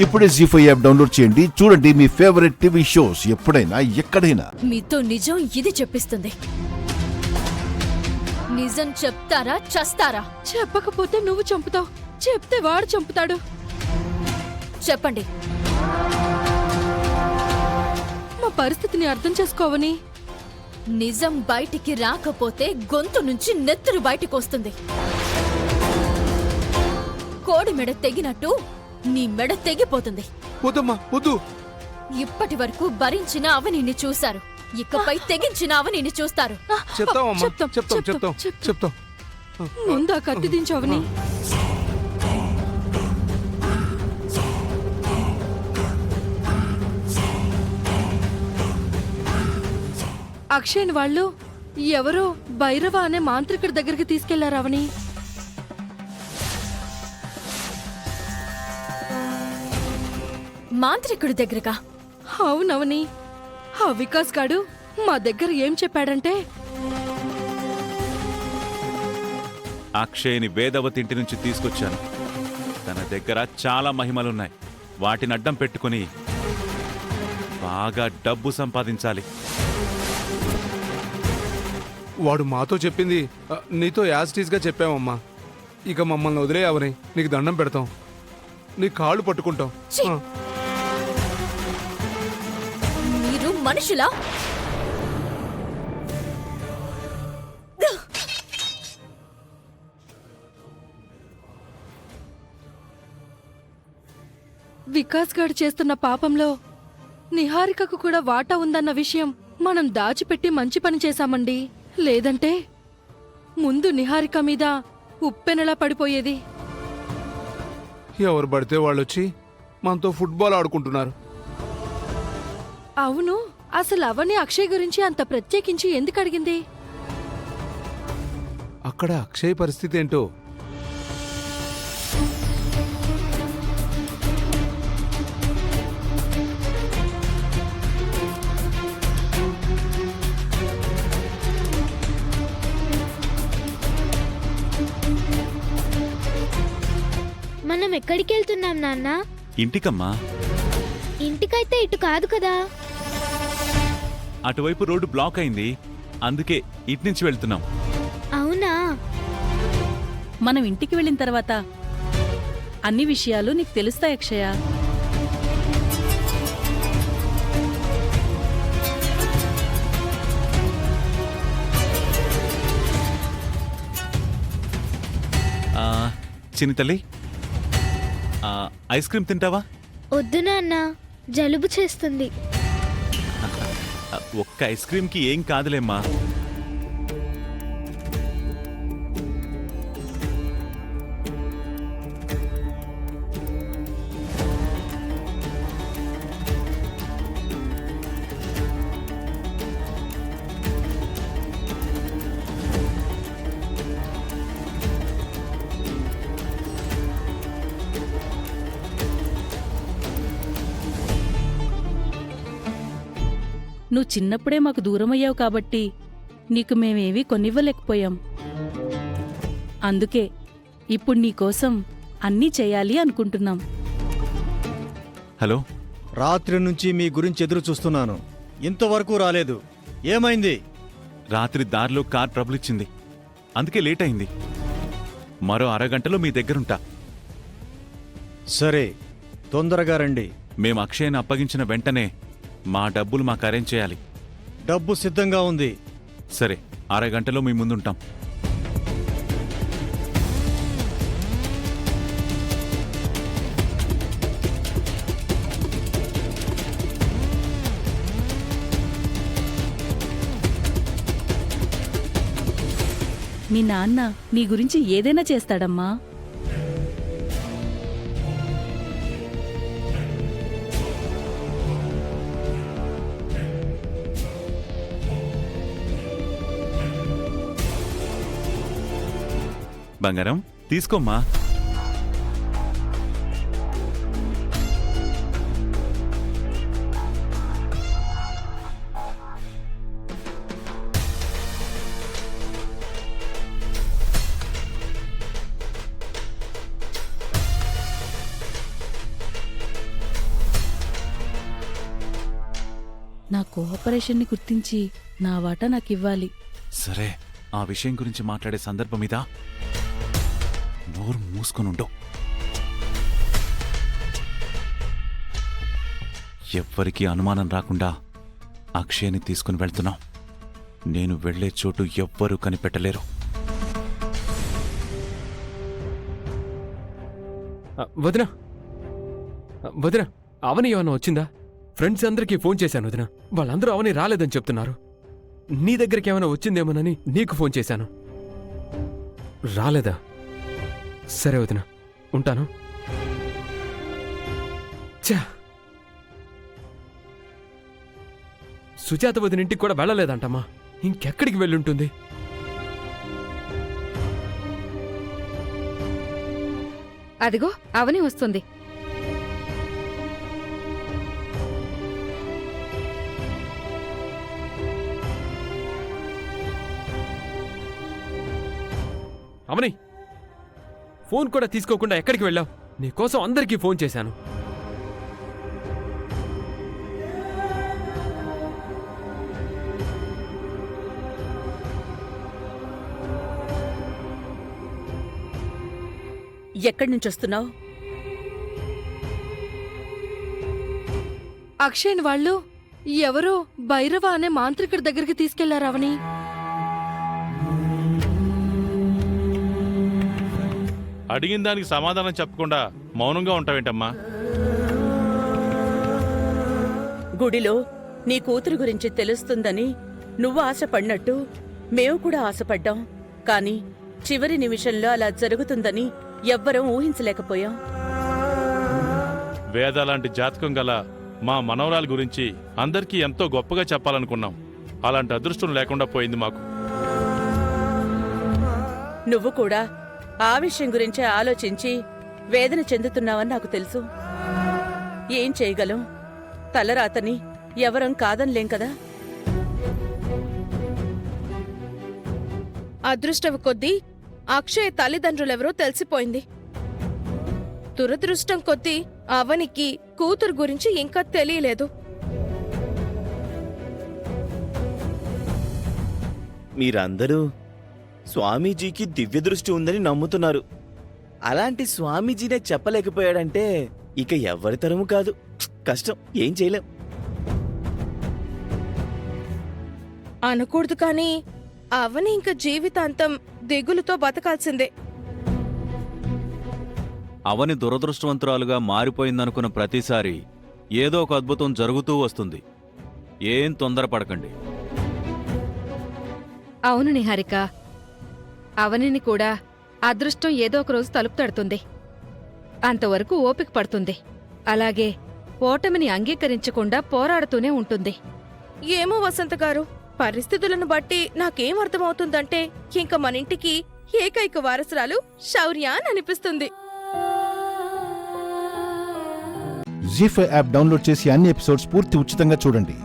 ఇప్పుడే జీ5 app download చేయండి. చూడండి మీ ఫేవరెట్ టీవీ షోస్ ఎప్పుడైనా ఎక్కడైనా. మీతో నిజం ఇది చెప్పిస్తుంది. నిజం చెప్తారా చస్తారా? చెప్పకపోతే నువ్వు చంపుతావు, చెప్తే వాడు చంపుతాడు. చెప్పండి. మా పరిస్థితిని అర్థం చేసుకోవని. నిజం బయటికి రాకపోతే గొంతు నుంచి నెత్తురు బయటికొస్తుంది. కోడి మెడ తెగినట్టు నీ మెడ తెగిపోతుంది. వద్దమ్మా వద్దు. ఇప్పటి వరకు భరించిన అవనిని చూశారు, ఇకపై తెగించిన అవనిని చూస్తారు. చెప్తామమ్మా, చెప్తాం, చెప్తాం చెప్తాం, చెప్తాం చెప్తాం. ముందా కత్తి దించవని. అక్షయ్ని వాళ్ళు ఎవరో భైరవ అనే మాంత్రికుడి దగ్గరికి తీసుకెళ్లారవని. మాంత్రికుడి దగ్గరగా? అవునవని. ఆ వికాస్ గాడు మా దగ్గర ఏం చెప్పాడంటే, అక్షయ్ని వేదవతి ఇంటి నుంచి తీసుకొచ్చాను. తన దగ్గర చాలా మహిమలున్నాయి. వాటిని అడ్డం పెట్టుకుని బాగా డబ్బు సంపాదించాలి. వాడు మాతో చెప్పింది నీతో యాజిటీస్గా చెప్పామమ్మా. ఇక మమ్మల్ని వదిలేయవని నీకు దండం పెడతాం, నీ కాళ్ళు పట్టుకుంటాం. ఛీ! మీరు మనుషులా? వికాస్ గాడు చేస్తున్న పాపంలో నిహారికకు కూడా వాటా ఉందన్న విషయం మనం దాచిపెట్టి మంచి పని చేశామండి. లేదంటే ముందు నిహారిక మీద ఉప్పెనలా పడిపోయేది. ఎవరు పడితే వాళ్ళు వచ్చి మనతో ఫుట్బాల్ ఆడుకుంటున్నారు. అవును, అసలు అవని అక్షయ్ గురించి అంత ప్రత్యేకించి ఎందుకు అడిగింది? అక్కడ అక్షయ్ పరిస్థితి ఏంటో. మనం ఎక్కడికి వెళ్తున్నాం నాన్న? ఇంటికమ్మా. ఇంటికైతే ఇటు కాదు కదా. అటువైపు రోడ్డు బ్లాక్ అయింది, అందుకే ఇటు నుంచి వెళ్తున్నాం. అవునా? మనం ఇంటికి వెళ్ళిన తర్వాత అన్ని విషయాలు నీకు తెలుస్తాయి అక్షయ. చిన్ని తల్లి, ఐస్ క్రీమ్ తింటావా? వద్దు నాన్న, జలుబు చేస్తుంది. ఒక్క ఐస్ క్రీమ్కి ఏం కాదులేమ్మా. నువ్వు చిన్నప్పుడే మాకు దూరమయ్యావు కాబట్టి నీకు మేమేవీ కొనివ్వలేకపోయాం. అందుకే ఇప్పుడు నీకోసం అన్నీ చేయాలి అనుకుంటున్నాం. హలో, రాత్రి నుంచి మీ గురించి ఎదురు చూస్తున్నాను, ఇంతవరకు రాలేదు. ఏమైంది? రాత్రి దారిలో కార్ ట్రబుల్ ఇచ్చింది, అందుకే లేట్ అయింది. మరో అరగంటలో మీ దగ్గరుంటా. సరే, తొందరగా రండి. మేము అక్షయ్ని అప్పగించిన వెంటనే మా డబ్బులు మాకు అరేంజ్ చేయాలి. డబ్బు సిద్ధంగా ఉంది. సరే, అరగంటలో మీ ముందుంటాం. మీ నాన్న నీ గురించి ఏదైనా చేస్తాడమ్మా. బంగారం తీసుకోమ్మా. నా కోఆపరేషన్ని గుర్తించి నా వాటా నాకివ్వాలి. సరే, ఆ విషయం గురించి మాట్లాడే సందర్భం ఇదా? నోరు మూసుకొనుండో. ఎవ్వరికీ అనుమానం రాకుండా అక్షయ్ని తీసుకుని వెళ్తున్నాం. నేను వెళ్లే చోటు ఎవ్వరూ కనిపెట్టలేరు. వదినా వదినా, అవని ఏమన్నా వచ్చిందా? ఫ్రెండ్స్ అందరికీ ఫోన్ చేశాను వదినా, వాళ్ళందరూ అవని రాలేదని చెప్తున్నారు. నీ దగ్గరికి ఏమైనా వచ్చిందేమోనని నీకు ఫోన్ చేశాను. రాలేదా? సరే వదినా, ఉంటాను. ఛా, సుజాత వదిన ఇంటికి కూడా వెళ్ళలేదంటమ్మా. ఇంకెక్కడికి వెళ్ళుంటుంది? అదిగో అవని వస్తుంది. అవని, ఫోన్ కూడా తీసుకోకుండా ఎక్కడికి వెళ్ళావు? నీకోసం అందరికీ ఫోన్ చేశాను. ఎక్కడి నుంచొస్తున్నావు? అక్షయ్ని వాళ్ళు ఎవరో భైరవ అనే మాంత్రికుడి దగ్గరికి తీసుకెళ్లారు అవని. అడిగిన దానికి సమాధానం చెప్పకుండా మౌనంగా ఉంటావేంటమ్మా? గుడిలో నీ కూతురు గురించి తెలుస్తుందని నువ్వు ఆశపడినట్టు మేము కూడా ఆశపడ్డాం. కాని చివరి నిమిషంలో అలా జరుగుతుందని ఎవ్వరం ఊహించలేకపోయాం. వేదాలాంటి జాతకం గల మా మనవరాలి గురించి అందరికీ ఎంతో గొప్పగా చెప్పాలనుకున్నాం. అలాంటి అదృష్టం లేకుండా పోయింది మాకు. నువ్వు కూడా ఆ విషయం గురించే ఆలోచించి వేదన చెందుతున్నావని నాకు తెలుసు. ఏం చేయగలం? తలరాతని ఎవరం కాదనిలేం కదా. అదృష్టవ కొద్దీ అక్షయ్ తల్లిదండ్రులెవరో తెలిసిపోయింది. దురదృష్టం కొద్దీ అవనికి కూతురు గురించి ఇంకా తెలియలేదు. మీరందరూ స్వామీజీకి దివ్య దృష్టి ఉందని నమ్ముతున్నారు. అలాంటి స్వామీజీనే చెప్పలేకపోయాడంటే ఇక ఎవరి తరము కాదు. కష్టం, ఏం చేయలేం. అనకూడదు కానీ అవని ఇంక జీవితాంతం దిగులుతో బతకాల్సిందే. అవని దురదృష్టవంతురాలుగా మారిపోయిందనుకున్న ప్రతిసారి ఏదో ఒక అద్భుతం జరుగుతూ వస్తుంది. ఏం తొందరపడకండి. అవును నిహారిక, అవనిని కూడా అదృష్టం ఏదో ఒక రోజు తలుపు తడుతుంది. అంతవరకు ఓపిక పడుతుంది. అలాగే ఓటమిని అంగీకరించకుండా పోరాడుతూనే ఉంటుంది. ఏమో వసంత గారు, పరిస్థితులను బట్టి నాకేం అర్థమవుతుందంటే ఇంక మనింటికి ఏకైక వారసురాలు శౌర్య అని అనిపిస్తుంది. జీ5 యాప్ డౌన్లోడ్ చేసి అన్ని ఎపిసోడ్స్ పూర్తి ఉచితంగా చూడండి.